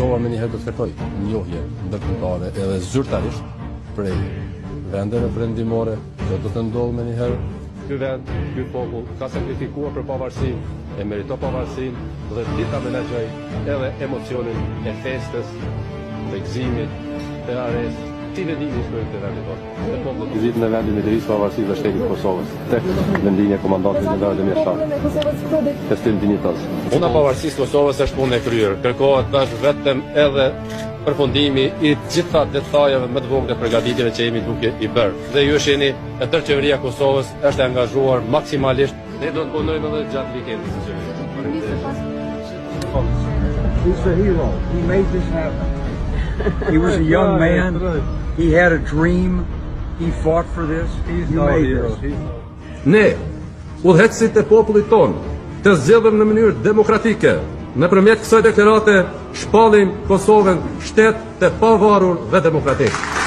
Kosova me njëherë do të kërkoj njohje ndërkombëtare edhe zyrtarisht prej vendeve perëndimore, që do të ndodhë me njëherë. Ky vend, ky popull ka sakrifikuar për pavarësinë, e meriton pavarësinë dhe dita menaxhoj edhe emocionin e festës, të gëzimit, të arrestë, si vendimi historik të vendit tonë. Vizitën e vendit me lirisë pavarësisë dhe shtetit Kosovës, tek vendimja e komandantit general Demir Testim dinjitos. Puna pavarësisë Kosovës është punë e kryer. Kërkohet tash vetëm edhe përfundimi i gjitha detajeve më të vogla përgatitjeve që jemi duke i bërë. Dhe ju shihni, e tërë qeveria e Kosovës është angazhuar maksimalisht. Ne do të punojmë edhe gjatë vikendit. He's the hero. He made this happen. He was a young man. He had a dream. He fought for this. You made this. Ne, udhëheqësit e popullit ton, të zgjedhëm në mënyrë demokratike, nëpërmjet kësaj deklarate shpallim Kosovën shtet të pavarur dhe demokratik.